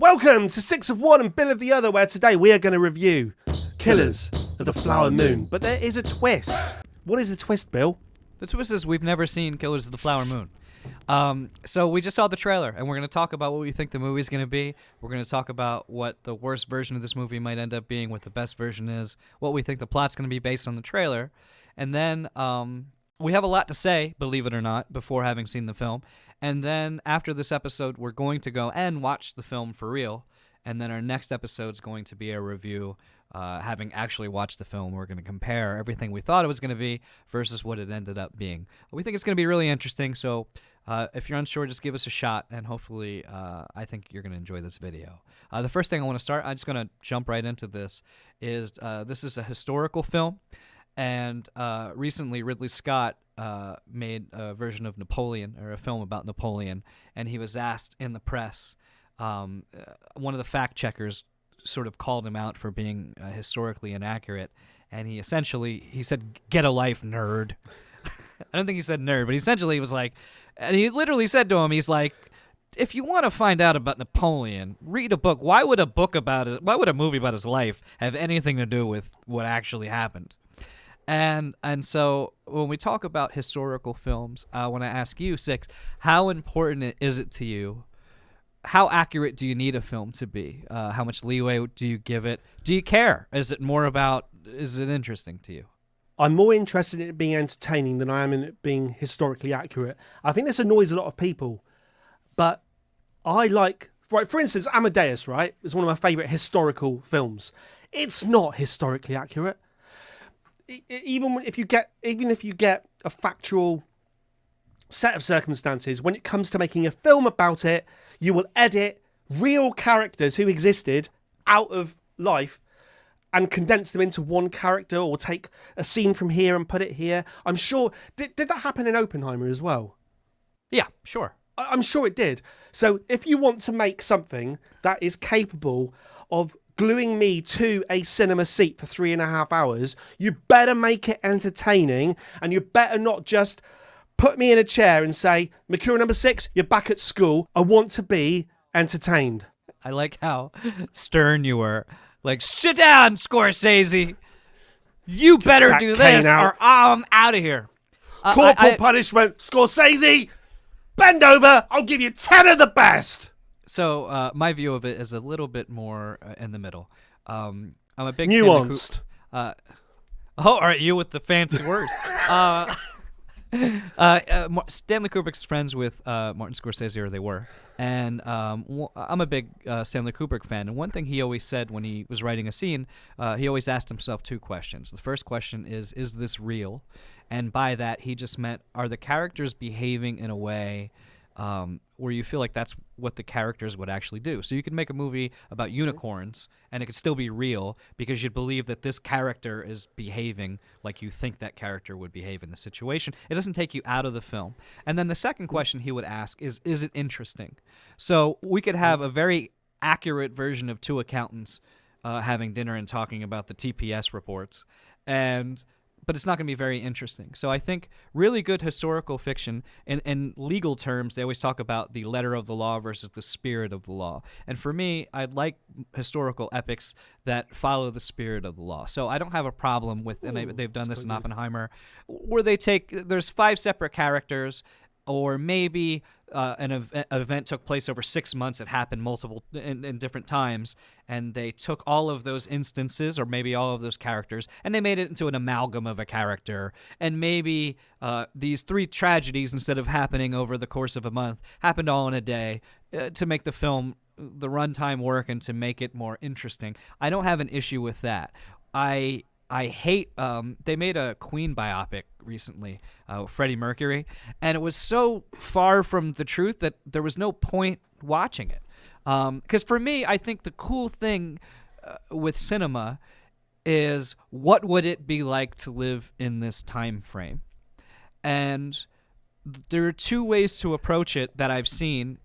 Welcome to Six of One and Bill of the Other, where today we are going to review Killers of the Flower Moon. But there is a twist. What is the twist, Bill? The twist is we've never seen Killers of the Flower Moon. So we just saw the trailer, and we're going to talk about what we think the movie's going to be. We're going to talk about what the worst version of this movie might end up being, what the best version is, what we think the plot's going to be based on the trailer. And then we have a lot to say, believe it or not, before having seen the film. And then after this episode, we're going to go and watch the film for real. And then our next episode's going to be a review, having actually watched the film. We're going to compare everything we thought it was going to be versus what it ended up being. We think it's going to be really interesting, so if you're unsure, just give us a shot, and hopefully I think you're going to enjoy this video. The first thing I want to start, I'm just going to jump right into this, is this is a historical film, and recently Ridley Scott made a version of Napoleon, or a film about Napoleon, and he was asked in the press, one of the fact checkers sort of called him out for being historically inaccurate, and he said, "Get a life, nerd." I don't think he said nerd, but essentially he was like, and he literally said to him, he's like, if you want to find out about Napoleon, read a book. Why would a movie about his life have anything to do with what actually happened? And so when we talk about historical films, I want to ask you, Six, how important is it to you? How accurate do you need a film to be? How much leeway do you give it? Do you care? Is it interesting to you? I'm more interested in it being entertaining than I am in it being historically accurate. I think this annoys a lot of people, but for instance, Amadeus, right, is one of my favourite historical films. It's not historically accurate. Even if you get a factual set of circumstances, when it comes to making a film about it, you will edit real characters who existed out of life and condense them into one character, or take a scene from here and put it here. I'm sure... Did that happen in Oppenheimer as well? Yeah, sure. I'm sure it did. So if you want to make something that is capable of gluing me to a cinema seat for 3.5 hours, you better make it entertaining, and you better not just put me in a chair and say, Mercurial number 6, you're back at school. I want to be entertained. I like how stern you were. Like, sit down, Scorsese. You better do this or I'm out of here. Corporal punishment. Scorsese, bend over. I'll give you 10 of the best. So my view of it is a little bit more in the middle. I'm a big nuanced. All right, you with the fancy words. Stanley Kubrick's friends with Martin Scorsese, or they were, and I'm a big Stanley Kubrick fan, and one thing he always said when he was writing a scene, he always asked himself 2 questions. The first question is this real? And by that, he just meant, are the characters behaving in a way where you feel like that's what the characters would actually do? So you could make a movie about unicorns, and it could still be real because you'd believe that this character is behaving like you think that character would behave in the situation. It doesn't take you out of the film. And then the second question he would ask is it interesting? So we could have a very accurate version of 2 accountants having dinner and talking about the TPS reports, but it's not going to be very interesting. So I think really good historical fiction, in legal terms, they always talk about the letter of the law versus the spirit of the law. And for me, I'd like historical epics that follow the spirit of the law. So I don't have a problem with, and they've done this in Oppenheimer, where there's 5 separate characters, or maybe an event took place over 6 months. It happened multiple in different times, and they took all of those instances, or maybe all of those characters, and they made it into an amalgam of a character. And maybe these 3 tragedies, instead of happening over the course of a month, happened all in a day to make the film, the runtime work, and to make it more interesting. I don't have an issue with that. I hate, they made a Queen biopic recently, Freddie Mercury, and it was so far from the truth that there was no point watching it. Because for me, I think the cool thing with cinema is, what would it be like to live in this time frame? And there are 2 ways to approach it that I've seen,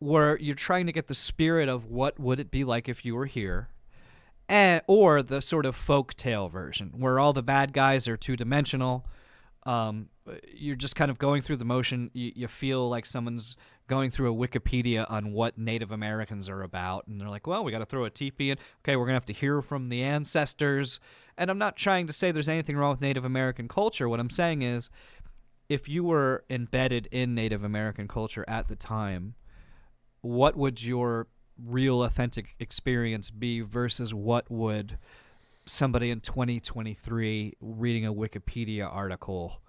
where you're trying to get the spirit of what would it be like if you were here, or the sort of folk tale version, where all the bad guys are 2-dimensional, you're just kind of going through the motion. You feel like someone's going through a Wikipedia on what Native Americans are about, and they're like, well, we got to throw a teepee in. Okay, we're going to have to hear from the ancestors. And I'm not trying to say there's anything wrong with Native American culture. What I'm saying is, if you were embedded in Native American culture at the time, what would your real authentic experience be versus what would somebody in 2023 reading a Wikipedia article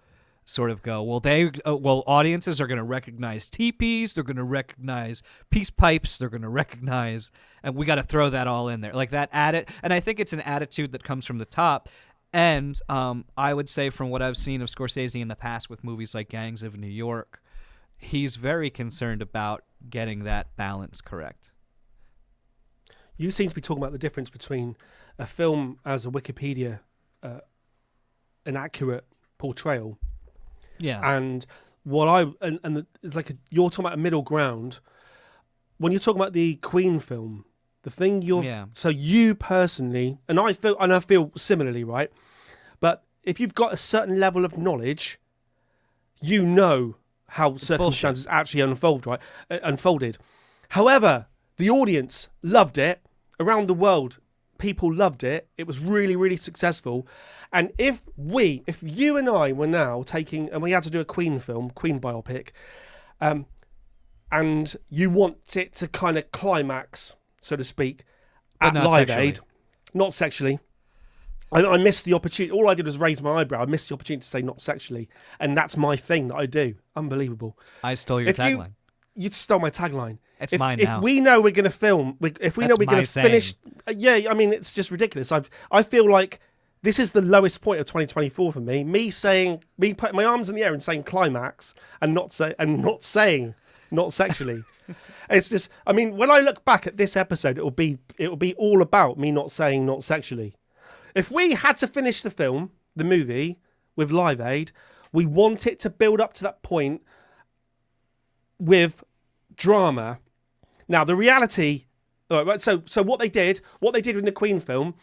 sort of go, well, audiences are going to recognize teepees, they're going to recognize peace pipes, they're going to recognize, and we got to throw that all in there. Like that and I think it's an attitude that comes from the top. And I would say from what I've seen of Scorsese in the past with movies like Gangs of New York, he's very concerned about getting that balance correct. You seem to be talking about the difference between a film as a Wikipedia, an accurate portrayal, and what it's like you're talking about a middle ground. When you're talking about the Queen film, the thing so you personally, and I feel similarly, right? But if you've got a certain level of knowledge, you know how circumstances actually unfolded. However, the audience loved it. Around the world, people loved it. It was really, really successful. And if you and I were now and we had to do a Queen film, Queen biopic, and you want it to kind of climax, so to speak, at Live Aid. Not sexually. I missed the opportunity. All I did was raise my eyebrow. I missed the opportunity to say not sexually. And that's my thing that I do. Unbelievable. I stole your tagline. You stole my tagline. It's mine now. If we know we're going to film, if we know we're going to finish... I mean, it's just ridiculous. I feel like this is the lowest point of 2024 for me. Me putting my arms in the air and saying climax and not saying not sexually. It's just, I mean, when I look back at this episode, it will be all about me not saying not sexually. If we had to finish the movie with Live Aid, we want it to build up to that point with drama. Now, the reality, so what they did in the Queen film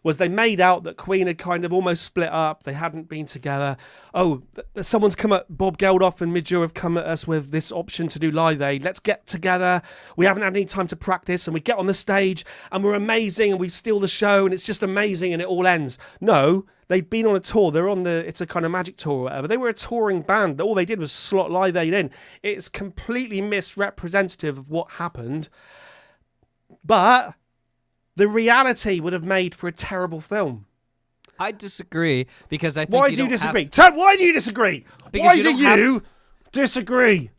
was they made out that Queen had kind of almost split up. They hadn't been together. Oh, someone's come at Bob Geldof and Midge have come at us with this option to do Live Aid. Let's get together. We haven't had any time to practice, and we get on the stage and we're amazing and we steal the show and it's just amazing and it all ends. No, they'd been on a tour. They're it's a kind of magic tour or whatever. They were a touring band. All they did was slot Live Aid in. It's completely misrepresentative of what happened. But the reality would have made for a terrible film. I disagree because I think Why do you disagree? Why do you disagree? Why do you disagree?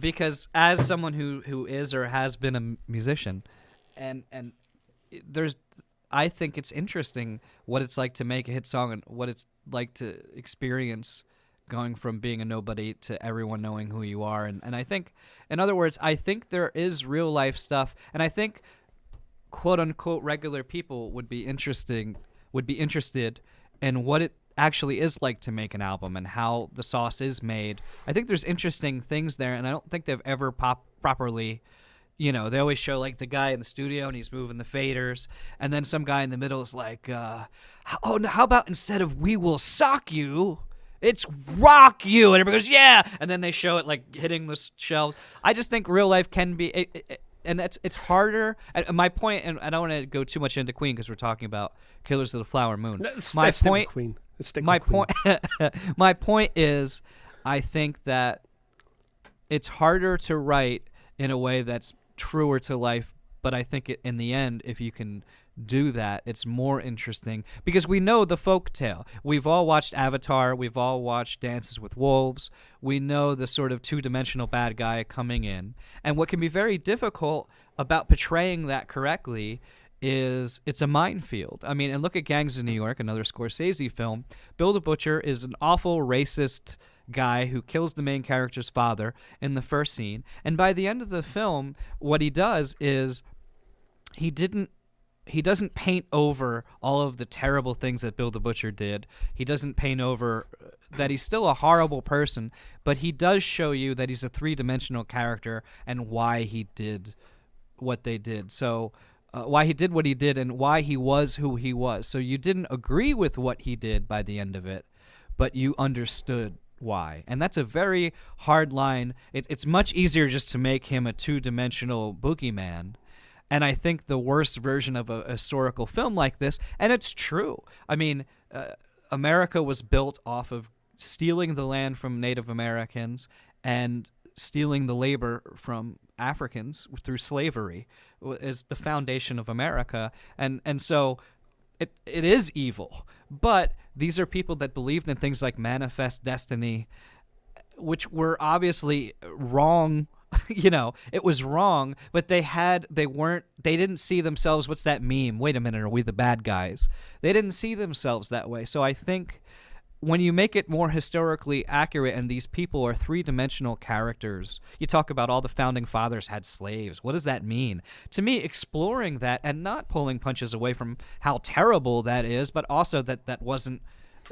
Because as someone who is or has been a musician, and I think it's interesting what it's like to make a hit song and what it's like to experience going from being a nobody to everyone knowing who you are. And I think, in other words, I think there is real life stuff, and I think quote unquote regular people would be interested in what it actually is like to make an album and how the sauce is made. I think there's interesting things there, and I don't think they've ever properly, they always show like the guy in the studio and he's moving the faders, and then some guy in the middle is like, how about instead of "we will sock you," it's "rock you," and everybody goes, "Yeah," and then they show it like hitting the shelves. I just think real life can be and it's harder. And my point, and I don't want to go too much into Queen because we're talking about Killers of the Flower Moon. My point is, I think that it's harder to write in a way that's truer to life, but I think in the end, if you can do that, it's more interesting because we know the folk tale. We've all watched Avatar. We've all watched Dances with Wolves. We know the sort of two-dimensional bad guy coming in. And what can be very difficult about portraying that correctly is it's a minefield. I mean, and look at Gangs of New York, another Scorsese film. Bill the Butcher is an awful racist guy who kills the main character's father in the first scene. And by the end of the film, what he does is he doesn't paint over all of the terrible things that Bill the Butcher did. He doesn't paint over that he's still a horrible person, but he does show you that he's a three-dimensional character and why he did what they did. So why he did what he did and why he was who he was. So you didn't agree with what he did by the end of it, but you understood why. And that's a very hard line. It's much easier just to make him a two-dimensional boogeyman. And I think the worst version of a historical film like this, and it's true. I mean, America was built off of stealing the land from Native Americans and stealing the labor from Africans through slavery is the foundation of America. And so it is evil. But these are people that believed in things like manifest destiny, which were obviously wrong. You know, it was wrong, but they didn't see themselves. What's that meme? Wait a minute, are we the bad guys? They didn't see themselves that way. So I think when you make it more historically accurate and these people are three-dimensional characters, you talk about all the founding fathers had slaves. What does that mean? To me, exploring that and not pulling punches away from how terrible that is, but also that wasn't,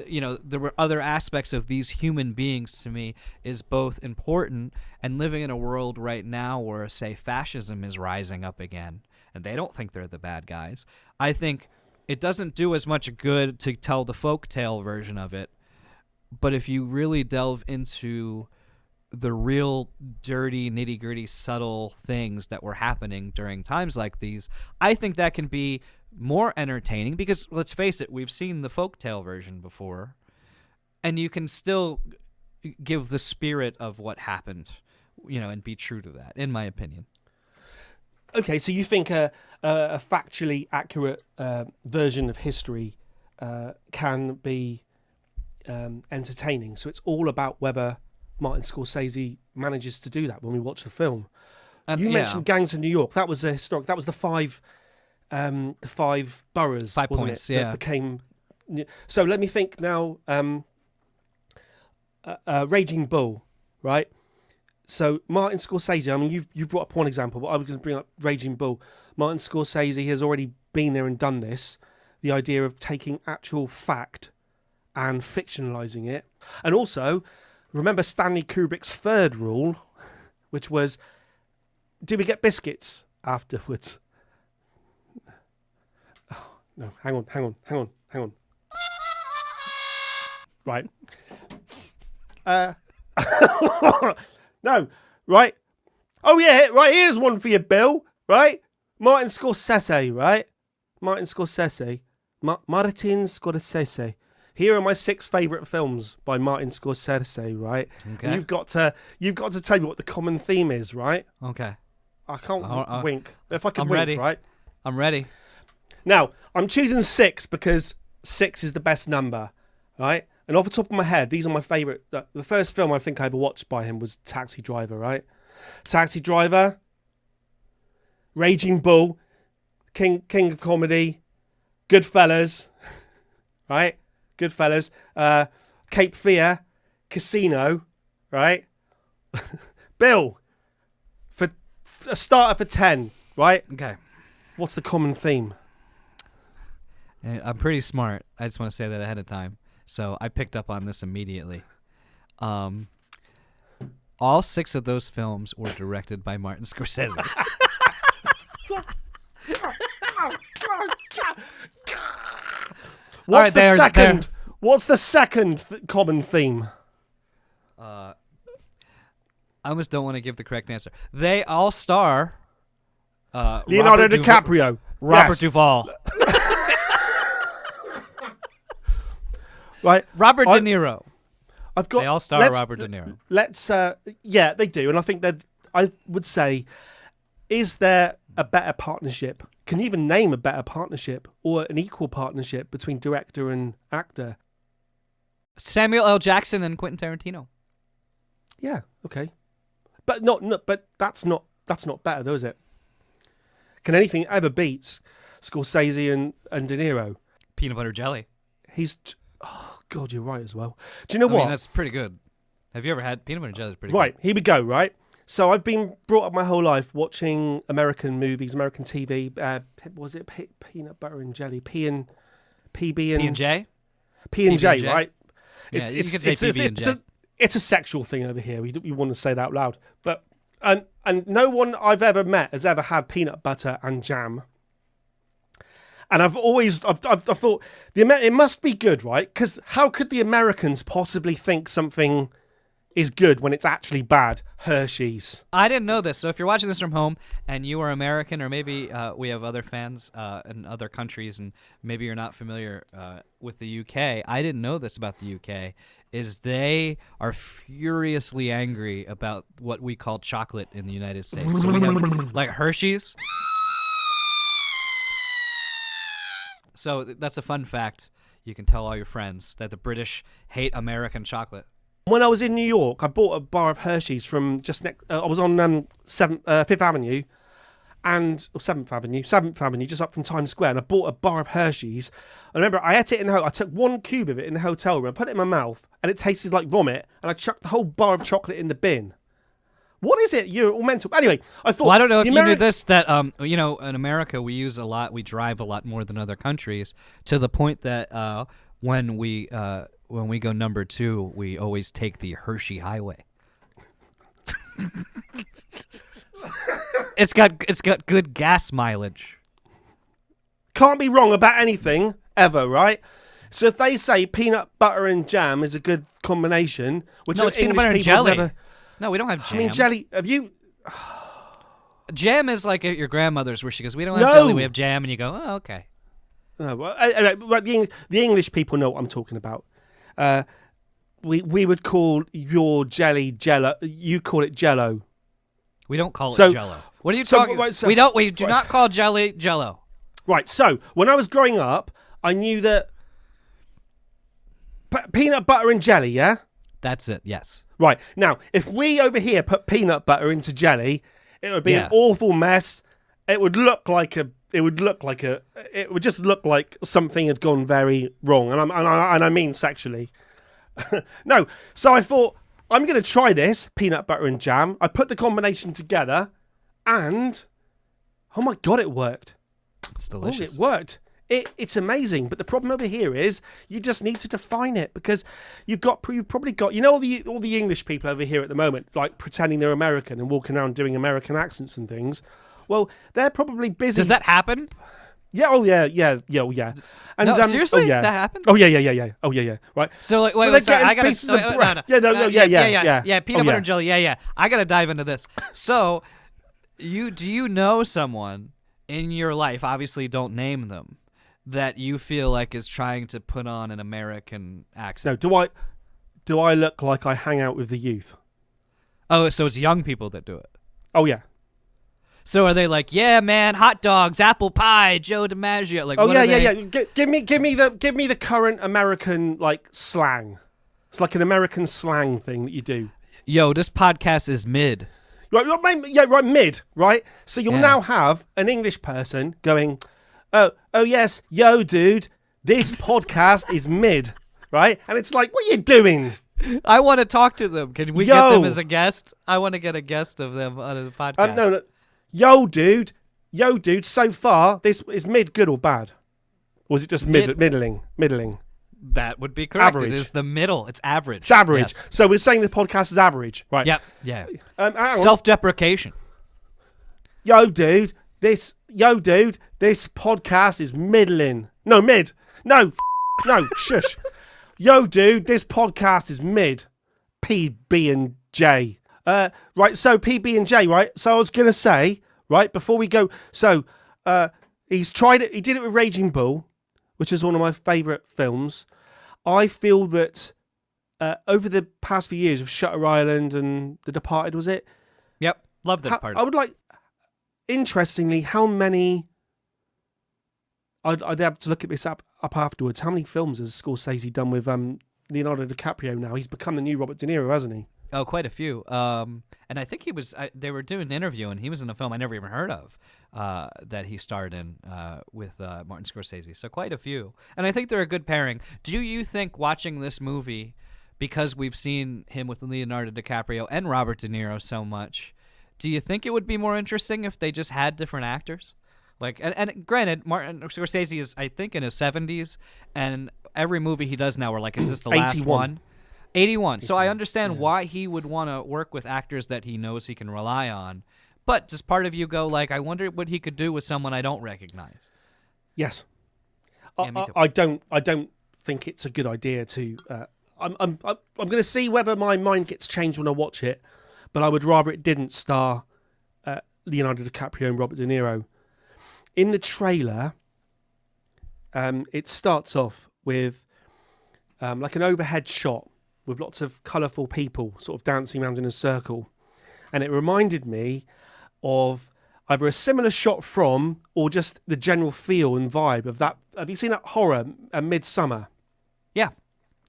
you know, there were other aspects of these human beings, to me, is both important. And living in a world right now where, say, fascism is rising up again and they don't think they're the bad guys, I think it doesn't do as much good to tell the folktale version of it. But if you really delve into the real dirty, nitty-gritty, subtle things that were happening during times like these, I think that can be more entertaining because, let's face it, we've seen the folktale version before, and you can still give the spirit of what happened, you know, and be true to that, in my opinion. Okay, so you think a factually accurate version of history can be entertaining. So it's all about whether Martin Scorsese manages to do that when we watch the film. You mentioned Gangs of New York. That was a historic. That was the five boroughs. 5 wasn't points. it, Yeah. that became. So let me think now. Raging Bull, right? So Martin Scorsese. I mean, you brought up one example, but I was going to bring up Raging Bull. Martin Scorsese has already been there and done this. The idea of taking actual fact and fictionalizing it. And also, remember Stanley Kubrick's third rule, which was, did we get biscuits afterwards? Oh, no, hang on. Right. No, right? Oh, yeah, right, here's one for you, Bill, right? Martin Scorsese, right? Martin Scorsese. Martin Scorsese. Here are my 6 favourite films by Martin Scorsese, right? Okay. And you've got to tell me what the common theme is, right? Okay. I can't wink. If I could I'm wink, ready. right? I'm ready. Now, I'm choosing 6 because 6 is the best number, right? And off the top of my head, these are my favourite. The first film I think I ever watched by him was Taxi Driver, right? Taxi Driver, Raging Bull, King of Comedy, Goodfellas, right? Goodfellas, Cape Fear, Casino, right? Bill, for a starter for 10, right? Okay. What's the common theme? I'm pretty smart. I just want to say that ahead of time. So I picked up on this immediately. All 6 of those films were directed by Martin Scorsese. What's the second common theme? I almost don't want to give the correct answer. They all star Leonardo DiCaprio. Robert Duvall. Right. Robert De Niro. They all star Robert De Niro. Yeah, they do. And I think that I would say, is there a better partnership? Can you even name a better partnership or an equal partnership between director and actor? Samuel L. Jackson and Quentin Tarantino. Yeah, okay. But that's not better though, is it? Can anything ever beat Scorsese and De Niro? Peanut butter jelly. Oh God, you're right as well. Do you know what? I mean, that's pretty good. Have you ever had peanut butter jelly? Is pretty good. Right, here we go, right? So I've been brought up my whole life watching American movies, American TV. Was it Peanut Butter and Jelly? PB and J? P&J, right? Yeah, you can say PB&J. It's a sexual thing over here. We want to say that out loud. But and no one I've ever met has ever had peanut butter and jam. And I've thought it must be good, right? Because how could the Americans possibly think something is good when it's actually bad? Hershey's. I didn't know this. So if you're watching this from home and you are American, or maybe we have other fans in other countries, and maybe you're not familiar with the UK, I didn't know this about the UK, is they are furiously angry about what we call chocolate in the United States. So we have, like, Hershey's. So that's a fun fact. You can tell all your friends that the British hate American chocolate. When I was in New York, I bought a bar of Hershey's from just next. I was on Fifth Avenue, or Seventh Avenue, just up from Times Square, and I bought a bar of Hershey's. I remember I ate it in the I took one cube of it in the hotel room, I put it in my mouth, and it tasted like vomit, and I chucked the whole bar of chocolate in the bin. What is it? You're all mental. Anyway, I thought. Well, I don't know if you knew this, that in America we drive a lot more than other countries, to the point that when we go number 2, we always take the Hershey Highway. It's got good gas mileage. Can't be wrong about anything ever, right? So if they say peanut butter and jam is a good combination, which no, it's English peanut butter and people jelly. never. No, we don't have jam. I mean, jelly. Have you? Jam is like at your grandmother's, where she goes, "We don't have No. jelly, we have jam," and you go, "Oh, okay." No, well, the English people know what I'm talking about. We would call your jelly Jello. You call it Jello. We don't call it So- Jello. What are you so- talking? right, so- we don't. We do right. not call jelly Jello. Right. So when I was growing up, I knew that peanut butter and jelly. Yeah. That's it. Yes. Right. Now, if we over here put peanut butter into jelly, it would be an awful mess. It would look like a. It would just look like something had gone very wrong, and I mean sexually. No. So I thought I'm going to try this peanut butter and jam. I put the combination together, and oh my god, it worked. It's Oh, delicious. it worked. It's amazing, but the problem over here is you just need to define it, because you've probably got all the English people over here at the moment, like pretending they're American and walking around doing American accents and things. Well, they're probably busy. Does that happen? Yeah. Oh yeah. And No, seriously? Oh, yeah. That happens? Oh yeah. Oh yeah. Right. So like, So wait, they're wait, sorry, getting I gotta. pieces of bread. Yeah, Yeah. Peanut Oh, butter yeah. and jelly. Yeah. I gotta dive into this. So, do you know someone in your life? Obviously, don't name them. That you feel like is trying to put on an American accent. No. Do I look like I hang out with the youth? Oh, so it's young people that do it. Oh yeah. So are they like, yeah, man, hot dogs, apple pie, Joe DiMaggio? Like, Oh what yeah, are they? yeah. Give me the current American like slang. It's like an American slang thing that you do. Yo, this podcast is mid. Right, mid, right? So you'll Yeah. now have an English person going, oh yes, yo, dude, this podcast is mid, right? And it's like, what are you doing? I want to talk to them. Can we Yo. get them as a guest? I want to get a guest of them on the podcast. No. Yo, dude, so far, this is mid, good or bad? Or is it just middling? That would be correct. Average. It is the middle. It's average. It's average. Yes. So we're saying the podcast is average, right? Yep. Yeah. Hang on. Self-deprecation. Yo, dude, this podcast is middling. No, mid. No, shush. Yo, dude, this podcast is mid. PB and J. Right, so PB and J, right? So I was gonna say, right, before we go, so he's tried it. He did it with Raging Bull, which is one of my favourite films. I feel that over the past few years of Shutter Island and The Departed, was it? Yep. Love that part. I would like, interestingly, how many? I'd have to look at this up afterwards. How many films has Scorsese done with Leonardo DiCaprio now? He's become the new Robert De Niro, hasn't he? Oh, quite a few. And I think he was. They were doing an interview, and he was in a film I never even heard of that he starred in with Martin Scorsese. So quite a few, and I think they're a good pairing. Do you think watching this movie, because we've seen him with Leonardo DiCaprio and Robert De Niro so much, do you think it would be more interesting if they just had different actors? Like, and granted, Martin Scorsese is, I think, in his 70s, and every movie he does now, we're like, is this the last 81. one? 81. So I understand why he would want to work with actors that he knows he can rely on. But does part of you go like, I wonder what he could do with someone I don't recognize? Yes. Yeah, me too. I don't think it's a good idea to. I'm going to see whether my mind gets changed when I watch it, but I would rather it didn't star Leonardo DiCaprio and Robert De Niro. In the trailer, it starts off with like an overhead shot with lots of colourful people sort of dancing around in a circle, and it reminded me of either a similar shot from or just the general feel and vibe of that. Have you seen that horror, Midsummer? Yeah.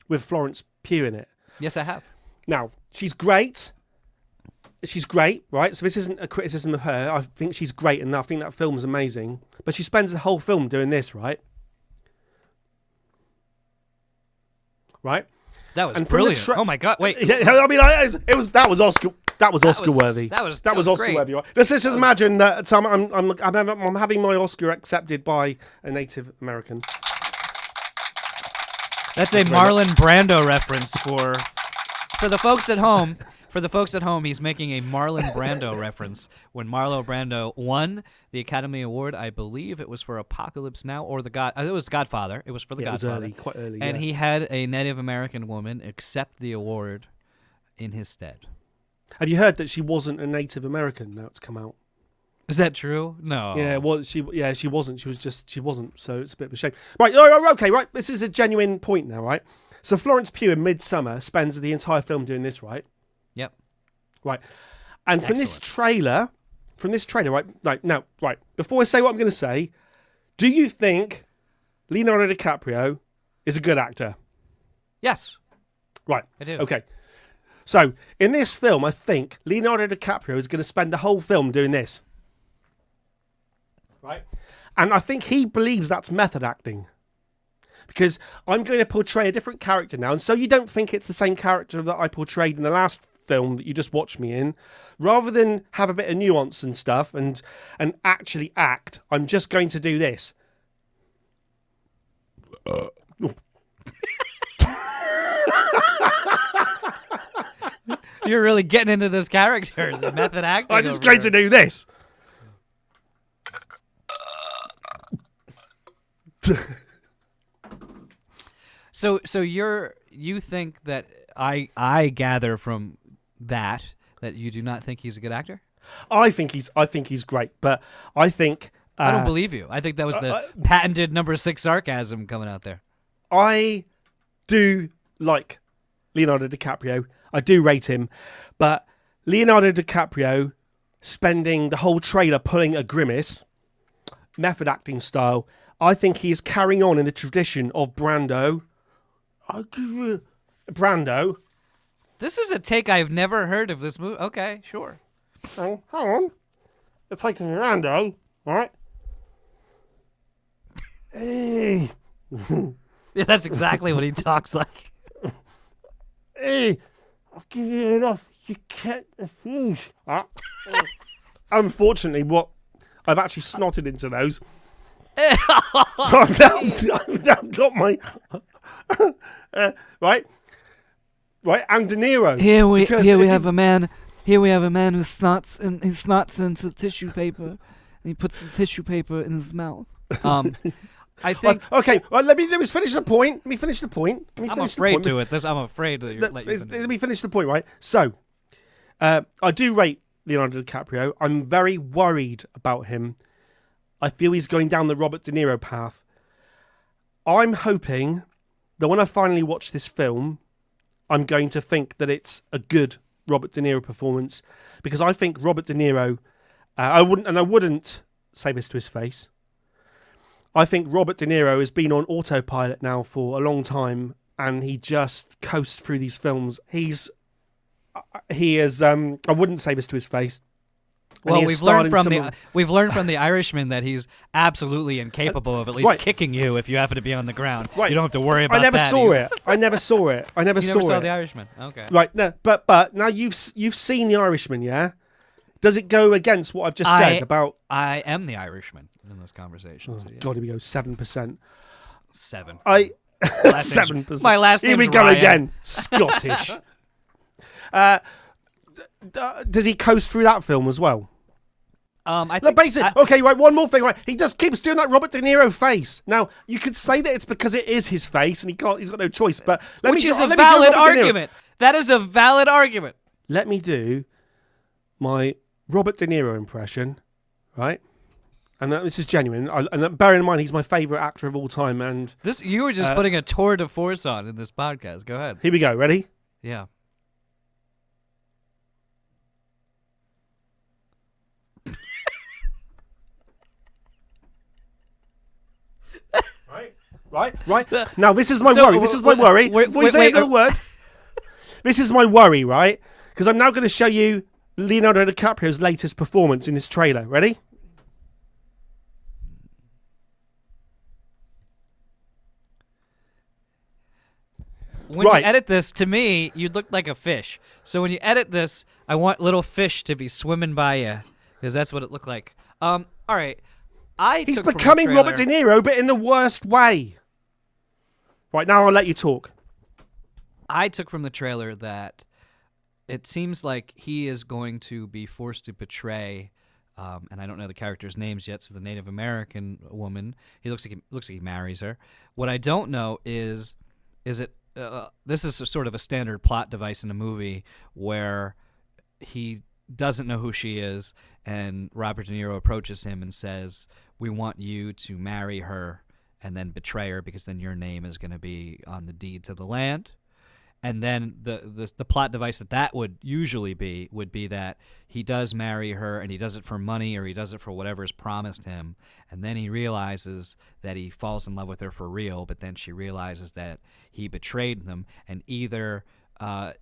With Florence Pugh in it. Yes, I have. Now, she's great. She's great, right? So this isn't a criticism of her. I think she's great and I think that film is amazing. But she spends the whole film doing this, right? Right? That was And from the brilliant. Oh my god! Wait, Yeah, I mean, that was Oscar. That was Oscar worthy. That was Oscar great. worthy. Right? Let's just imagine that I'm having my Oscar accepted by a Native American. That's a Marlon Brando reference for the folks at home. For the folks at home, he's making a Marlon Brando reference. When Marlon Brando won the Academy Award, I believe it was for Apocalypse Now or it was Godfather. It was for the Godfather. It was quite early. And yeah. he had a Native American woman accept the award in his stead. Have you heard that she wasn't a Native American? Now it's come out. Is that true? No. Yeah, well, she wasn't. She wasn't. So it's a bit of a shame. Right. Okay. Right. This is a genuine point now. Right. So Florence Pugh in Midsummer spends the entire film doing this. Right. Yep. Right. And from this trailer, right. Now, right. Before I say what I'm going to say, do you think Leonardo DiCaprio is a good actor? Yes. Right. I do. Okay. So in this film, I think Leonardo DiCaprio is going to spend the whole film doing this. Right. And I think he believes that's method acting. Because I'm going to portray a different character now. And so you don't think it's the same character that I portrayed in the last film that you just watched me in. Rather than have a bit of nuance and stuff and actually act, I'm just going to do this. You're really getting into this character, the method acting. I'm just going to do this. So you think that I gather from that you do not think he's a good actor? I think he's great, but I think I don't believe you. I think that was the patented number 6 sarcasm coming out there. I do like Leonardo DiCaprio. I do rate him, but Leonardo DiCaprio spending the whole trailer pulling a grimace, method acting style. I think he is carrying on in the tradition of Brando. Brando. This is a take I've never heard of this movie. Okay, sure. Hang on. It's like Brando, right? Hey. Yeah, that's exactly what he talks like. Hey, I'll give you enough. You can't refuse. Unfortunately, I've actually snotted into those. So I've now got my right, and De Niro. Here we have a man who snots into tissue paper, and he puts the tissue paper in his mouth. I think. Okay, well, let me finish the point. I'm afraid to it. I'm afraid to let me finish the point. Right. So, I do rate Leonardo DiCaprio. I'm very worried about him. I feel he's going down the Robert De Niro path. I'm hoping that when I finally watch this film, I'm going to think that it's a good Robert De Niro performance, because I think Robert De Niro, I wouldn't say this to his face. I think Robert De Niro has been on autopilot now for a long time, and he just coasts through these films. He is. I wouldn't say this to his face. Well, we've learned from the Irishman that he's absolutely incapable of at least kicking you if you happen to be on the ground. Right. You don't have to worry about that. I never saw it. You never saw the Irishman. Okay. Right. No, but now you've seen the Irishman, yeah? Does it go against what I've just said about? I am the Irishman in this conversation. Oh, God, here we go. 7%. 7. 7%. My last name's Here we go Ryan. again. Scottish. Does he coast through that film as well? I No, think basically, okay, right. One more thing, right? He just keeps doing that Robert De Niro face. Now, you could say that it's because it is his face, and he's got no choice. But which is a valid argument. That is a valid argument. Let me do my Robert De Niro impression, right? And this is genuine. And bearing in mind, he's my favourite actor of all time. And You were just putting a tour de force on in this podcast. Go ahead. Here we go. Ready? Yeah. Right. Now, this is my worry. This is my worry. Before you say another word, this is my worry, right? Because I'm now going to show you Leonardo DiCaprio's latest performance in this trailer. Ready? When you edit this, to me, you'd look like a fish. So when you edit this, I want little fish to be swimming by you, because that's what it looked like. All right. He's becoming Robert De Niro, but in the worst way. Right, now I'll let you talk. I took from the trailer that it seems like he is going to be forced to betray, and I don't know the characters' names yet, so the Native American woman, he looks like he marries her. What I don't know is it this is sort of a standard plot device in a movie where he doesn't know who she is, and Robert De Niro approaches him and says, "We want you to marry her and then betray her, because then your name is going to be on the deed to the land." And then the plot device that would usually be would be that he does marry her, and he does it for money, or he does it for whatever is promised him, and then he realizes that he falls in love with her for real, but then she realizes that he betrayed them, and either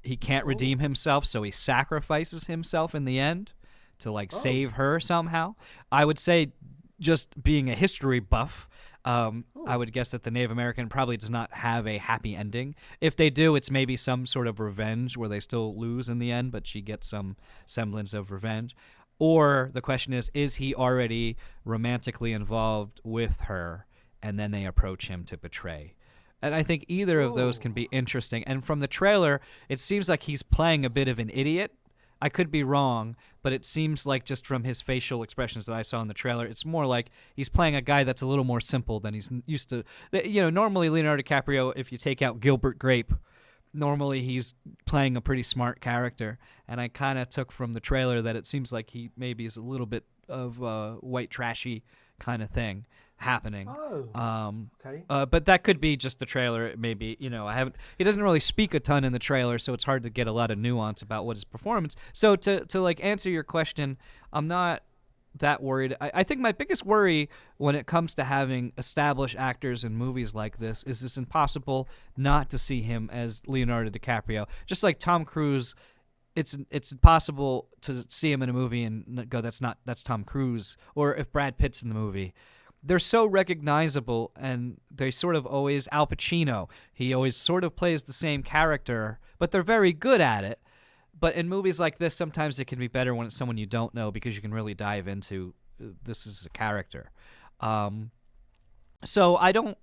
he can't redeem himself, so he sacrifices himself in the end to save her somehow. I would say, just being a history buff, I would guess that the Native American probably does not have a happy ending. If they do, it's maybe some sort of revenge where they still lose in the end, but she gets some semblance of revenge. Or the question is he already romantically involved with her, and then they approach him to betray? And I think either of those can be interesting. And from the trailer, it seems like he's playing a bit of an idiot. I could be wrong, but it seems like, just from his facial expressions that I saw in the trailer, it's more like he's playing a guy that's a little more simple than he's used to. Normally Leonardo DiCaprio, if you take out Gilbert Grape, normally he's playing a pretty smart character. And I kind of took from the trailer that it seems like he maybe is a little bit of a white trashy kind of thing happening. Okay. But that could be just the trailer. Maybe, he doesn't really speak a ton in the trailer, so it's hard to get a lot of nuance about what his performance. So to answer your question, I'm not that worried. I think my biggest worry when it comes to having established actors in movies like this is it's impossible not to see him as Leonardo DiCaprio. Just like Tom Cruise, it's impossible to see him in a movie and go, that's Tom Cruise. Or if Brad Pitt's in the movie, they're so recognizable, and they sort of always, Al Pacino, he always sort of plays the same character, but they're very good at it. But in movies like this, sometimes it can be better when it's someone you don't know, because you can really dive into this is a character. So I don't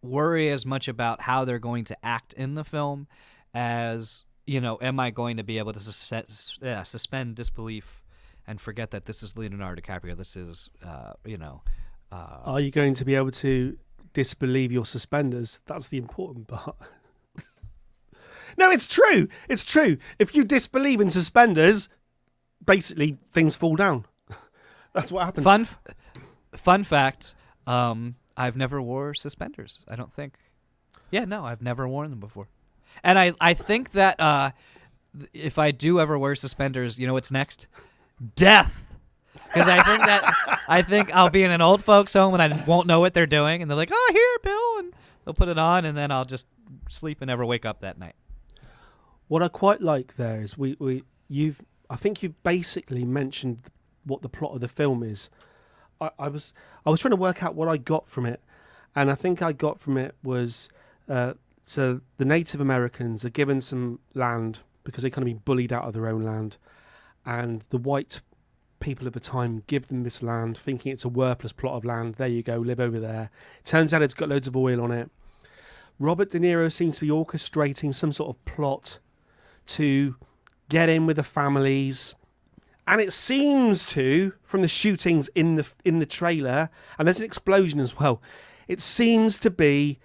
worry as much about how they're going to act in the film as, am I going to be able to suspend disbelief and forget that this is Leonardo DiCaprio, this is, Are you going to be able to disbelieve your suspenders? That's the important part. No, it's true. It's true. If you disbelieve in suspenders, basically things fall down. That's what happens. Fun fact, I've never wore suspenders, I don't think. Yeah, no, I've never worn them before. And I think that if I do ever wear suspenders, what's next? Death. Because I think I'll be in an old folks home and I won't know what they're doing, and they're like, "Oh, here, Bill," and they'll put it on, and then I'll just sleep and never wake up that night. What I quite like there is I think you've basically mentioned what the plot of the film is. I was trying to work out what I got from it, and I think I got from it was so the Native Americans are given some land because they kind of been bullied out of their own land, and the white people at the time give them this land thinking it's a worthless plot of land. There you go, live over there. Turns out it's got loads of oil on it. Robert De Niro seems to be orchestrating some sort of plot to get in with the families And it seems to, from the shootings in the trailer, and there's an explosion as well, it seems to be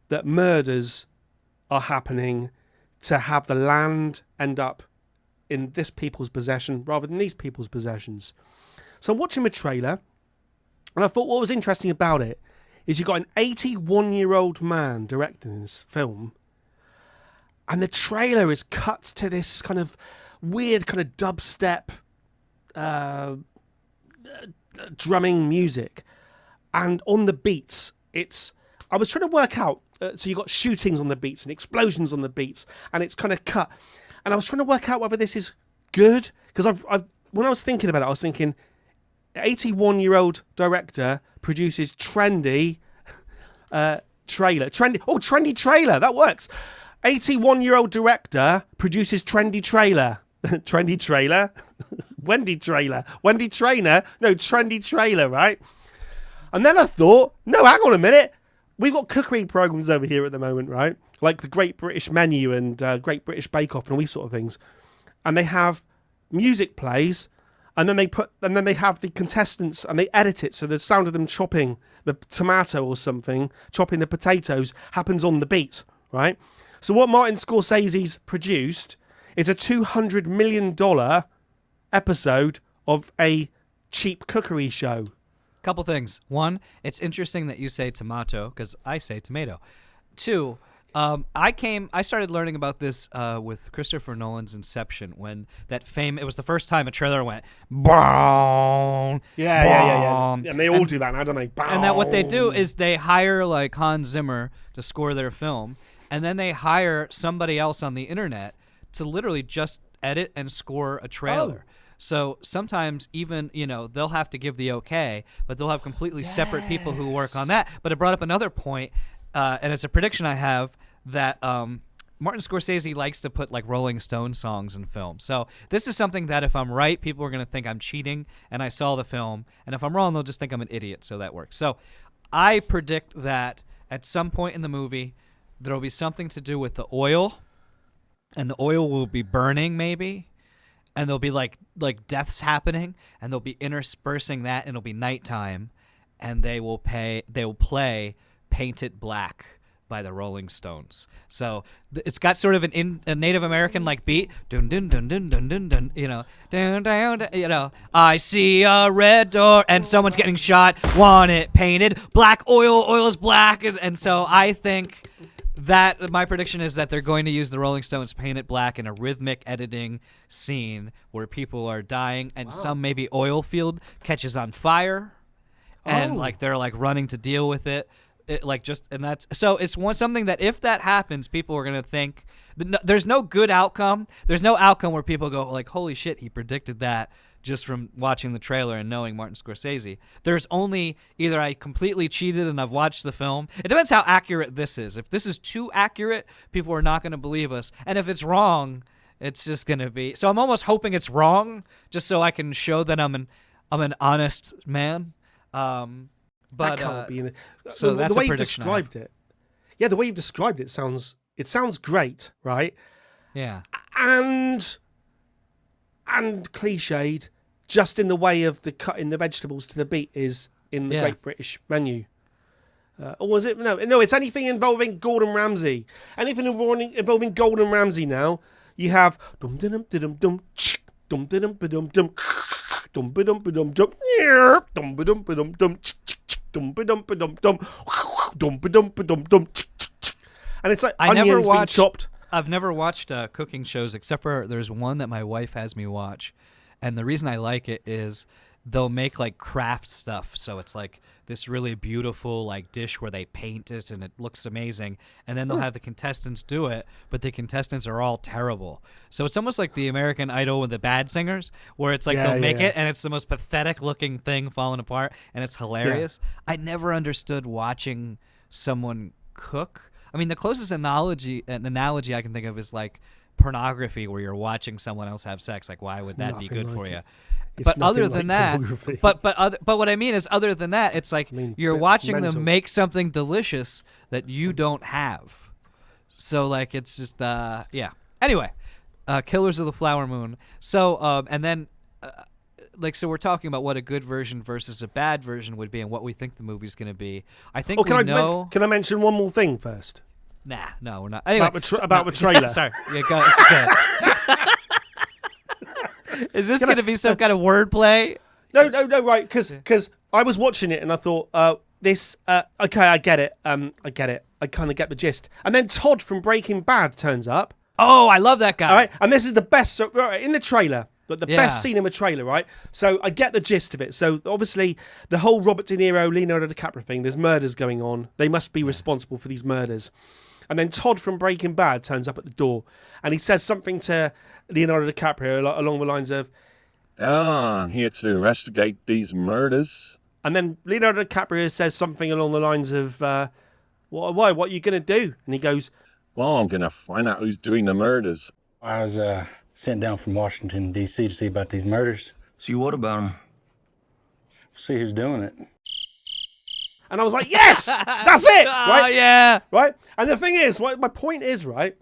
that murders are happening to have the land end up in this people's possession rather than these people's possessions. So I'm watching the trailer, and I thought what was interesting about it is you've got an 81-year-old man directing this film, and the trailer is cut to this kind of weird kind of dubstep drumming music, and on the beats I was trying to work out, so you got shootings on the beats and explosions on the beats, and it's kind of cut, and I was trying to work out whether this is good, because I've when I was thinking about it, I was thinking 81-year-old director produces trendy trendy trailer, that works. 81-year-old director produces trendy trailer. Trendy trailer? Wendy trailer. Wendy Trainer? No, trendy trailer, right? And then I thought, no, hang on a minute. We've got cookery programs over here at the moment, right? Like the Great British Menu and Great British Bake Off and all these sort of things. And they have music plays, and then they have the contestants and they edit it so the sound of them chopping the tomato or something, chopping the potatoes, happens on the beat, right? So what Martin Scorsese's produced is a $200 million episode of a cheap cookery show. Couple things. One, it's interesting that you say tomato because I say tomato. Two, I started learning about this with Christopher Nolan's Inception when it was the first time a trailer went boom. Yeah. And they all do that now, don't they? Boom. And that what they do is they hire like Hans Zimmer to score their film, and then they hire somebody else on the internet to literally just edit and score a trailer. So sometimes even, they'll have to give the okay, but they'll have completely separate people who work on that. But it brought up another point, and it's a prediction I have, that Martin Scorsese likes to put like Rolling Stone songs in films. So this is something that if I'm right, people are going to think I'm cheating and I saw the film. And if I'm wrong, they'll just think I'm an idiot. So that works. So I predict that at some point in the movie, there will be something to do with the oil, and the oil will be burning maybe, and there'll be like deaths happening, and they'll be interspersing that, and it'll be nighttime, and they will play Paint It Black by the Rolling Stones. So it's got sort of a Native American like beat, dun dun dun dun dun dun dun, dun, dun, dun, I see a red door and someone's getting shot, want it painted black, oil is black, and so I think that my prediction is that they're going to use the Rolling Stones Paint It Black in a rhythmic editing scene where people are dying and some maybe oil field catches on fire and like they're like running to deal with it. Something that if that happens, people are going to think there's no good outcome. There's no outcome where people go like, holy shit, he predicted that just from watching the trailer and knowing Martin Scorsese. There's only either I completely cheated and I've watched the film. It depends how accurate this is. If this is too accurate, people are not going to believe us. And if it's wrong, it's just going to be. So I'm almost hoping it's wrong just so I can show that I'm an honest man. But that can't be in it. So that's the way a you've prediction. described it. Yeah, the way you've described it sounds great, right? Yeah. And cliched, just in the way of the cutting the vegetables to the beat is in the Great British Menu. Or was it? No, it's anything involving Gordon Ramsay. Anything involving Gordon Ramsay now, you have dum dum dum dum dum dum dum dum dum dum dum dum dum dum dum dum dum dum and it's like onions being chopped. I've never watched cooking shows except for there's one that my wife has me watch, and the reason I like it is they'll make like craft stuff, so it's like this really beautiful like dish where they paint it and it looks amazing, and then they'll have the contestants do it, but the contestants are all terrible. So it's almost like the American Idol with the bad singers, where it's like they'll make it and it's the most pathetic looking thing falling apart, and it's hilarious. I never understood watching someone cook. I mean, the closest analogy I can think of is like pornography, where you're watching someone else have sex. Like, why would that be good for you? But other than that, but what I mean is, other than that, it's like you're watching them make something delicious that you don't have. So like, it's just Anyway, Killers of the Flower Moon. So and then like, so we're talking about what a good version versus a bad version would be, and what we think the movie's going to be. I think can we I know. can I mention one more thing first? Nah, no, we're not. Anyway, About the trailer. Sorry, yeah, go ahead. Is this going to be some kind of wordplay? No, right, because I was watching it and I thought, okay, I get it. I kind of get the gist. And then Todd from Breaking Bad turns up. Oh, I love that guy. All right, and this is the best in the trailer. The Yeah. best scene in the trailer, right? So I get the gist of it. So obviously, the whole Robert De Niro, Leonardo DiCaprio thing. There's murders going on. They must be responsible for these murders. And then Todd from Breaking Bad turns up at the door, and he says something to Leonardo DiCaprio along the lines of, I'm here to investigate these murders. and then Leonardo DiCaprio says something along the lines of, "Why? What are you gonna do?" And he goes, Well, I'm going to find out who's doing the murders. I was sent down from Washington, D.C. to see about these murders. See what about him? See who's doing it. and I was like, "Yes, that's it!" Oh, Right? yeah. Right? And the thing is, my point is, right?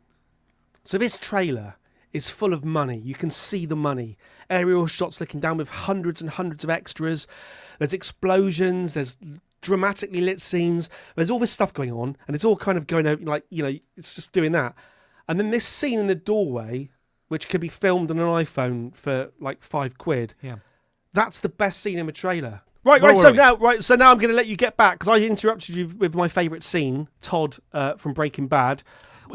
So this trailer is full of money. You can see the money. Aerial shots looking down with hundreds and hundreds of extras. There's explosions. There's dramatically lit scenes. There's all this stuff going on, and it's all kind of going over, like, it's just doing that. And then this scene in the doorway, which could be filmed on an iPhone for like £5. Yeah. That's the best scene in the trailer. Right. Where So were we? now I'm going to let you get back because I interrupted you with my favourite scene, Todd from Breaking Bad,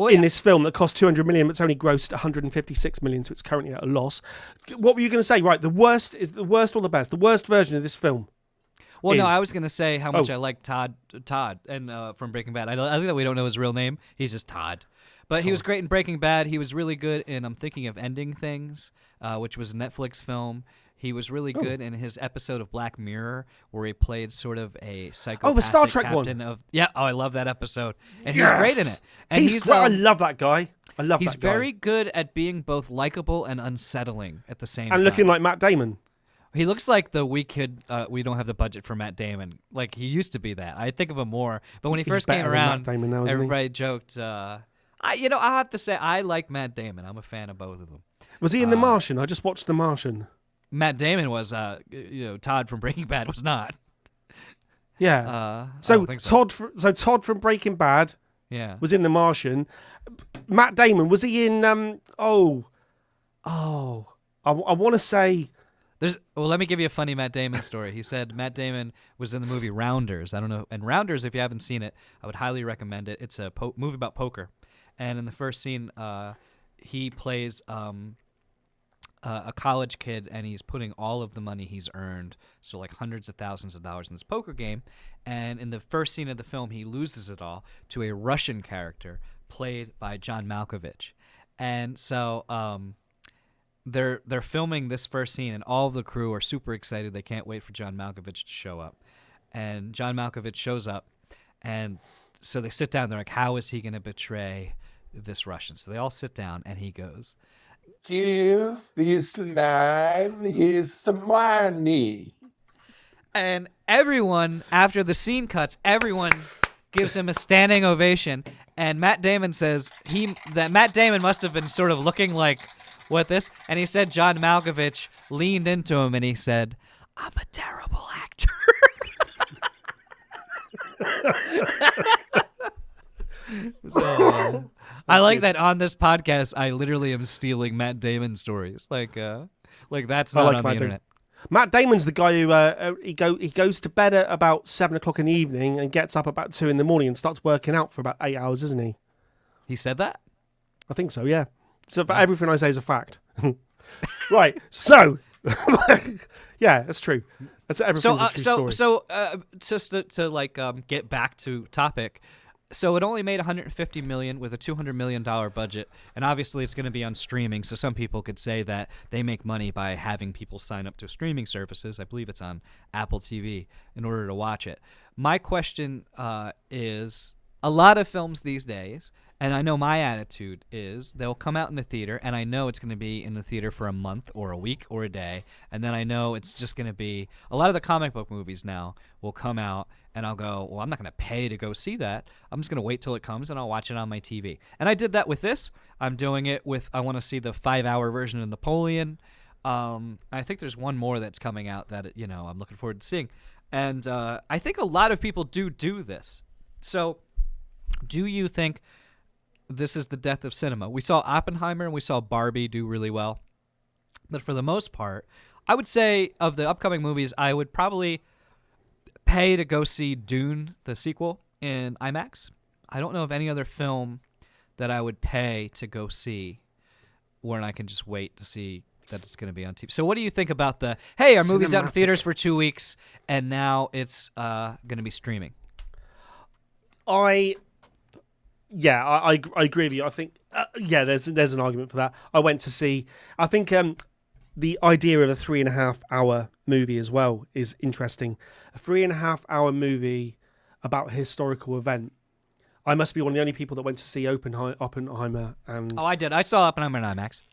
in this film that cost 200 million, but it's only grossed 156 million, so it's currently at a loss. What were you going to say? Right, the worst or the best? The worst version of this film. Well, no, is- I was going to say how much Oh. I like Todd, and from Breaking Bad. I think that we don't know his real name. He's just Todd. But he was great in Breaking Bad. He was really good in I'm Thinking of Ending Things, which was a Netflix film. He was really good in his episode of Black Mirror where he played sort of a psychopathic Star Trek one. captain of I love that episode. And he was great in it. And He's great. I love that guy. I love he's that guy. very good at being both likable and unsettling at the same time. And looking like Matt Damon. He looks like the weak kid. We don't have the budget for Matt Damon. Like he used to be that. I think of him more. But when he He's first came better than around, Matt Damon now, isn't he? everybody joked. I have to say I like Matt Damon. I'm a fan of both of them. Was he in The Martian? I just watched The Martian. Matt Damon was, Todd from Breaking Bad was not. Yeah. I So don't think so. Todd from Breaking Bad Yeah. was in The Martian. Matt Damon, was he in I want to say Let me give you a funny Matt Damon story. He said Matt Damon was in the movie Rounders. I don't know. And Rounders, if you haven't seen it, I would highly recommend it. It's a movie about poker. And in the first scene, he plays a college kid, and he's putting all of the money he's earned, so like hundreds of thousands of dollars, in this poker game. And in the first scene of the film, he loses it all to a Russian character played by John Malkovich. And so they're filming this first scene, and all of the crew are super excited. They can't wait for John Malkovich to show up. And John Malkovich shows up, and so they sit down. They're like, how is he going to betray this Russian? So they all sit down, and he goes, Give this man his money. and everyone, after the scene cuts, everyone gives him a standing ovation. And Matt Damon says that Matt Damon must have been sort of looking like, what this? And he said John Malkovich leaned into him and he said, I'm a terrible actor. So, I like that on this podcast, I literally am stealing Matt Damon stories. Like that's I not like on Matt the Damon. internet. Matt Damon's the guy who he goes to bed at about 7 o'clock in the evening and gets up about 2 in the morning and starts working out for about 8 hours, isn't he? He said that? I think so, yeah. So everything I say is a fact. Right. So yeah, that's true. That's everything's a true story. Just to like get back to topic. So it only made 150 million with a 200 million dollar budget, and obviously it's going to be on streaming. So some people could say that they make money by having people sign up to streaming services. I believe it's on Apple TV in order to watch it. My question is, a lot of films these days, and I know my attitude is, they'll come out in the theater, and I know it's going to be in the theater for a month or a week or a day, and then I know it's just going to be, a lot of the comic book movies now will come out, and I'll go, well, I'm not going to pay to go see that. I'm just going to wait till it comes, and I'll watch it on my TV. And I did that with this. I'm doing it with, I want to see the 5-hour version of Napoleon. I think there's one more that's coming out that I'm looking forward to seeing, and I think a lot of people do this. So, do you think this is the death of cinema? We saw Oppenheimer and we saw Barbie do really well, but for the most part, I would say of the upcoming movies, I would probably pay to go see Dune, the sequel, in IMAX. I don't know of any other film that I would pay to go see where I can just wait to see that it's going to be on TV. So what do you think about our movie's out in theaters for 2 weeks, and now it's going to be streaming? I agree with you. I think there's an argument for that. I went to see. I think the idea of a 3.5 hour movie as well is interesting. A 3.5 hour movie about a historical event. I must be one of the only people that went to see Oppenheimer and. Oh, I did. I saw Oppenheimer in IMAX.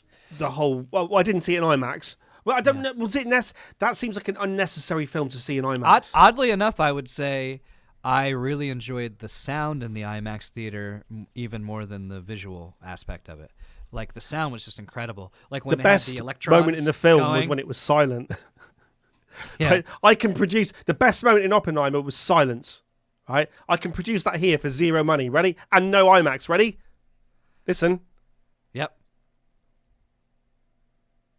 Well, I didn't see it in IMAX. Well, I don't know. Was it that seems like an unnecessary film to see in IMAX. Oddly enough, I would say I really enjoyed the sound in the IMAX theater even more than the visual aspect of it. Like, the sound was just incredible. Like when the they best had the electrons moment in the film going. was when it was silent. Yeah. Right? I can produce the best moment in Oppenheimer was silence. Right? I can produce that here for zero money. Ready? And no IMAX. Ready? Listen. Yep.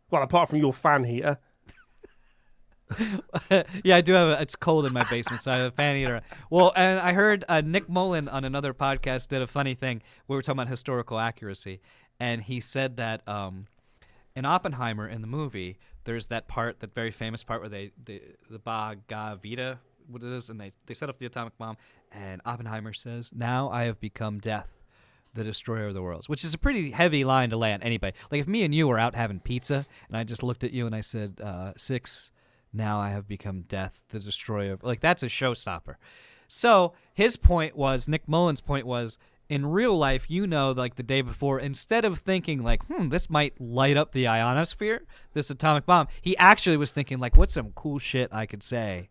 Well, apart from your fan heater. Yeah, I do have it's cold in my basement, so I have a fan heater. Well, and I heard Nick Mullen on another podcast did a funny thing. We were talking about historical accuracy, and he said that in Oppenheimer in the movie, there's that very famous part where the Bhagavad Gita, what it is, and they set up the atomic bomb, and Oppenheimer says, "Now I have become death, the destroyer of the worlds," which is a pretty heavy line to lay on anybody. Like if me and you were out having pizza, and I just looked at you and I said, 6. Now I have become death, the destroyer. Like, that's a showstopper. So Nick Mullen's point was, in real life, like the day before, instead of thinking like, this might light up the ionosphere, this atomic bomb, he actually was thinking like, what's some cool shit I could say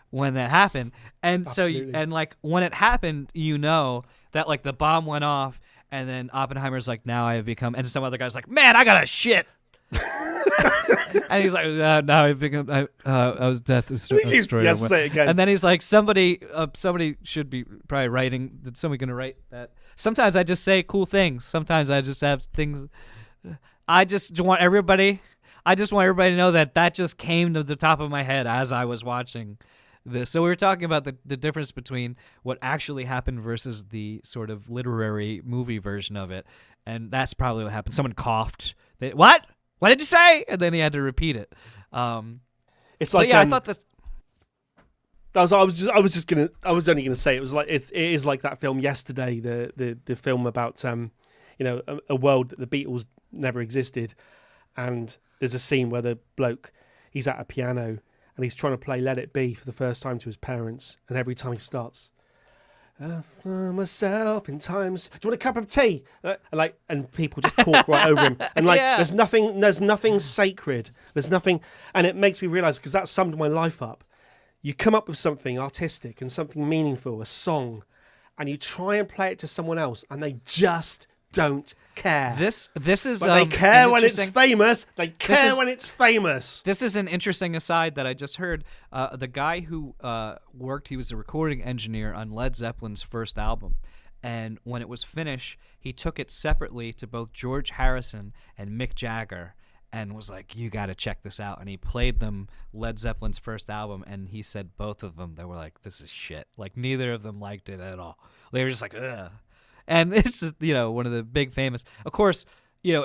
when that happened? And Absolutely. when it happened, that like the bomb went off, and then Oppenheimer's like, now I have become, and some other guy's like, man, I got a shit. And he's like, now I've become. I was death. Yes, say it again. And then he's like, somebody should be probably writing. Did somebody gonna write that? Sometimes I just say cool things. Sometimes I just have things. I just want everybody to know that just came to the top of my head as I was watching this. So we were talking about the difference between what actually happened versus the sort of literary movie version of it, and that's probably what happened. Someone coughed. What? What did you say? And then he had to repeat it. It's like I thought this. I was only gonna say it was like it is like that film Yesterday, the film about a world that the Beatles never existed, and there's a scene where the bloke he's at a piano and he's trying to play Let It Be for the first time to his parents, and every time he starts, I find myself in times. Do you want a cup of tea? And people just talk right over him. And Yeah. there's nothing sacred. There's nothing, and it makes me realize, because that summed my life up. You come up with something artistic and something meaningful, a song, and you try and play it to someone else, and they just don't care. This is. But they care when it's interesting- famous. They care is- when it's famous. This is an interesting aside that I just heard. The guy who he was a recording engineer on Led Zeppelin's first album. And when it was finished, he took it separately to both George Harrison and Mick Jagger and was like, you got to check this out. And he played them Led Zeppelin's first album, and he said both of them, they were like, this is shit. Like, neither of them liked it at all. They were just like, ugh. And this is, one of the big famous, of course,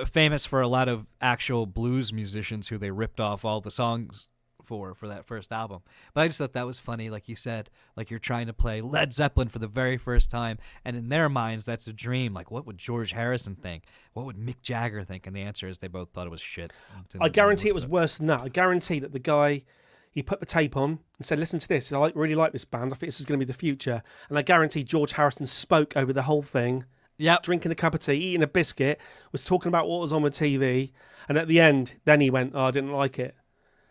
famous for a lot of actual blues musicians who they ripped off all the songs for that first album. But I just thought that was funny. Like you said, like you're trying to play Led Zeppelin for the very first time, and in their minds, that's a dream. Like, what would George Harrison think? What would Mick Jagger think? And the answer is they both thought it was shit. I guarantee it was worse than that. I guarantee that the guy, he put the tape on and said, listen to this. I really like this band. I think this is going to be the future. And I guarantee George Harrison spoke over the whole thing. Yep. Drinking a cup of tea, eating a biscuit, was talking about what was on the TV. And at the end, then he went, I didn't like it.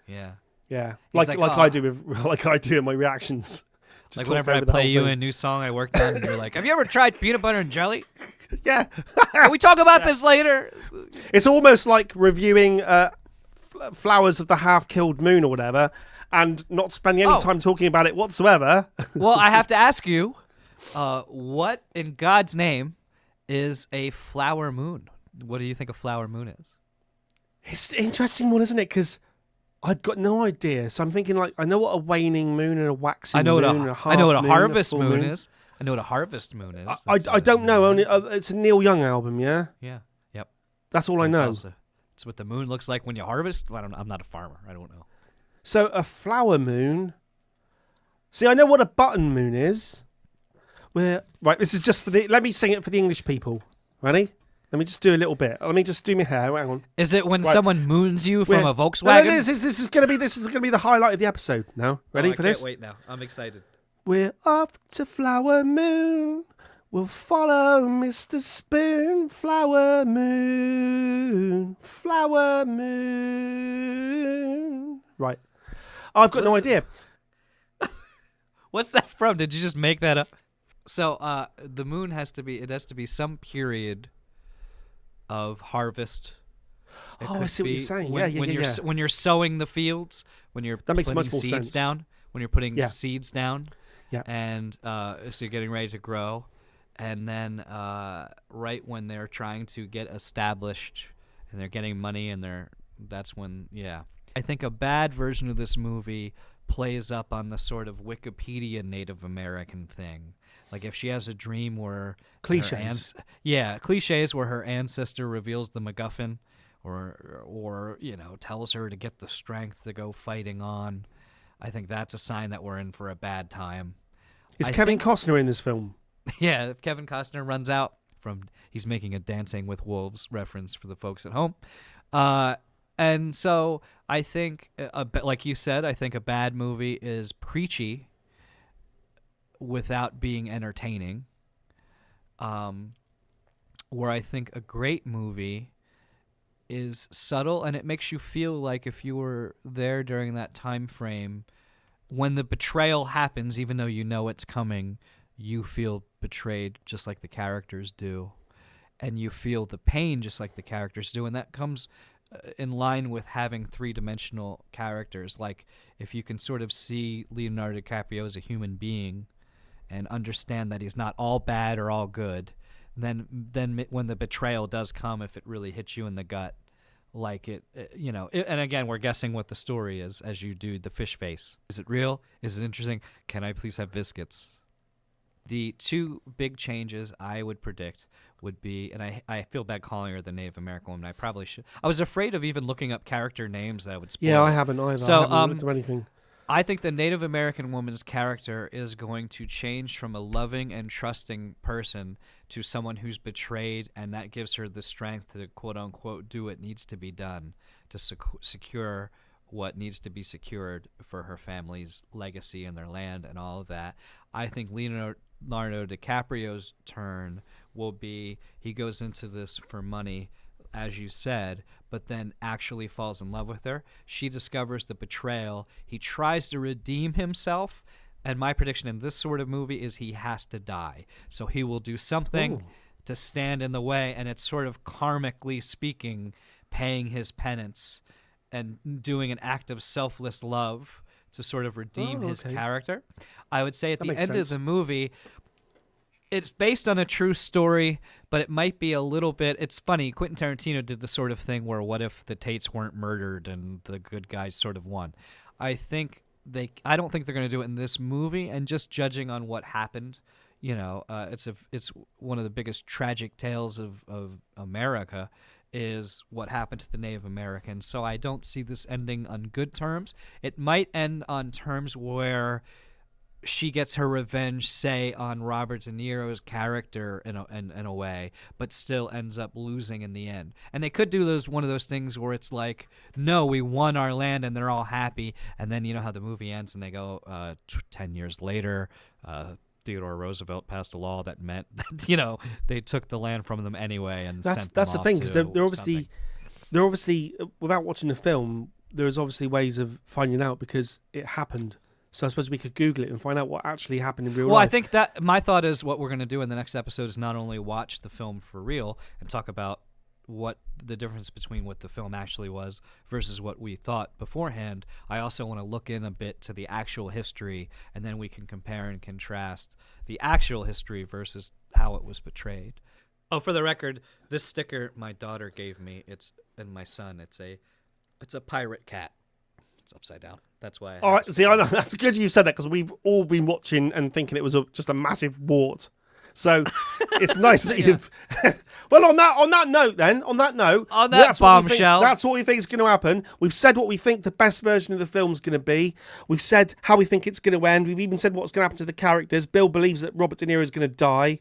Yeah. Yeah. He's Like like, I do in my reactions. Just Like talk whenever I over the play whole you thing. a new song I worked on, and you're like, have you ever tried peanut butter and jelly? Yeah. Can we talk about this later? It's almost like reviewing flowers of the half-killed moon or whatever, and not spending any time talking about it whatsoever. Well, I have to ask you, what in God's name is a flower moon? What do you think a flower moon is? It's an interesting one, isn't it? Because I've got no idea. So I'm thinking, like, I know what a waning moon and a waxing moon and a half I know what a moon, harvest full moon is. I know what a harvest moon is. I don't know. Only it's a Neil Young album, yeah. Yeah. Yep. That's all I know. It's what the moon looks like when you harvest. I don't know. I'm not a farmer. I don't know. So a flower moon. See, I know what a button moon is. Right, this is just for the. Let me sing it for the English people. Ready? Let me just do a little bit. Let me just do my hair. Hang on. Is it when someone moons you from a Volkswagen? No, this is gonna be the highlight of the episode. Now, ready for this? I can't wait now. I'm excited. We're off to Flower Moon. We'll follow Mr. Spoon. Flower Moon. Flower Moon. Right. I've got no idea. What's that from? Did you just make that up? So the moon has to be some period of harvest. I see what you're saying. When you're sowing the fields, when you're that makes putting much more seeds sense. down, when you're putting seeds down, and so you're getting ready to grow, and then right when they're trying to get established and they're getting money and that's when I think a bad version of this movie plays up on the sort of Wikipedia Native American thing. Like if she has a dream where cliches, cliches where her ancestor reveals the MacGuffin, or tells her to get the strength to go fighting on. I think that's a sign that we're in for a bad time. Is Kevin Costner in this film? Yeah, if Kevin Costner runs out he's making a Dancing with Wolves reference for the folks at home. And so I think, like you said, I think a bad movie is preachy without being entertaining. Where I think a great movie is subtle, and it makes you feel like if you were there during that time frame, when the betrayal happens, even though you know it's coming, you feel betrayed just like the characters do. And you feel the pain just like the characters do. And that comes in line with having three-dimensional characters. Like if you can sort of see Leonardo DiCaprio as a human being and understand that he's not all bad or all good, then when the betrayal does come, if it really hits you in the gut, like and again, we're guessing what the story is as you do the fish face. Is it real? Is it interesting? Can I please have biscuits? The two big changes I would predict would be, and I feel bad calling her the Native American woman. I probably should. I was afraid of even looking up character names that I would spoil. Yeah, I haven't either. So, I haven't looked at anything. I think the Native American woman's character is going to change from a loving and trusting person to someone who's betrayed, and that gives her the strength to quote-unquote do what needs to be done to secure what needs to be secured for her family's legacy and their land and all of that. I think Leonardo DiCaprio's turn will be he goes into this for money, as you said, but then actually falls in love with her. She discovers the betrayal. He tries to redeem himself, and my prediction in this sort of movie is he has to die. So he will do something to stand in the way, and it's sort of karmically speaking, paying his penance and doing an act of selfless love to sort of redeem his character. I would say at the end of the movie, it's based on a true story, but it might be a little bit. It's funny. Quentin Tarantino did the sort of thing where what if the Tates weren't murdered and the good guys sort of won. I don't think they're going to do it in this movie. And just judging on what happened, it's one of the biggest tragic tales of America is what happened to the Native Americans. So I don't see this ending on good terms. It might end on terms where she gets her revenge, say, on Robert De Niro's character in a way, but still ends up losing in the end. And they could do one of those things where it's like, no, we won our land, and they're all happy. And then you know how the movie ends, and they go, 10 years later, Theodore Roosevelt passed a law that meant that they took the land from them anyway, and that's the thing, because they're obviously without watching the film, there's obviously ways of finding out because it happened. So I suppose we could Google it and find out what actually happened in real life. Well, I think that my thought is what we're going to do in the next episode is not only watch the film for real and talk about what the difference between what the film actually was versus what we thought beforehand, I also want to look in a bit to the actual history, and then we can compare and contrast the actual history versus how it was portrayed. Oh, for the record, this sticker my daughter gave me, and my son, it's a pirate cat. It's upside down. That's why. All right, see, I know that's good you said that because we've all been watching and thinking it was just a massive wart. So it's nice that you've. Well, on that note, bombshell, that's what we think is going to happen. We've said what we think the best version of the film's going to be. We've said how we think it's going to end. We've even said what's going to happen to the characters. Bill believes that Robert De Niro is going to die.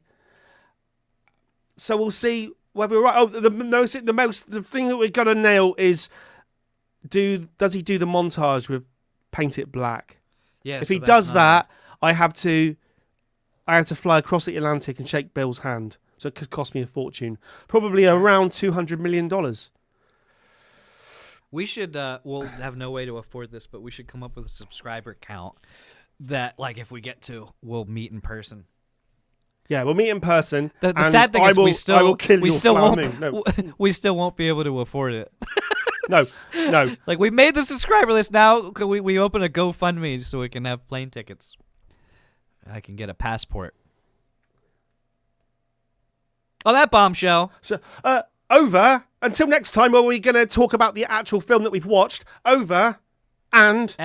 So we'll see whether we're right. Oh, the thing that we've got to nail is does he do the montage with Paint It Black? Yeah. If he does that, I have to fly across the Atlantic and shake Bill's hand. So it could cost me a fortune. Probably around $200 million. We should, we'll have no way to afford this, but we should come up with a subscriber count that, like, if we get to, we'll meet in person. Yeah, we'll meet in person. The sad thing is I will kill we your still flower won't, moon. No. we still won't be able to afford it. No. Like, we made the subscriber list now. We open a GoFundMe so we can have plane tickets. I can get a passport. Oh, that bombshell. So, over. Until next time, where we're going to talk about the actual film that we've watched. Over. And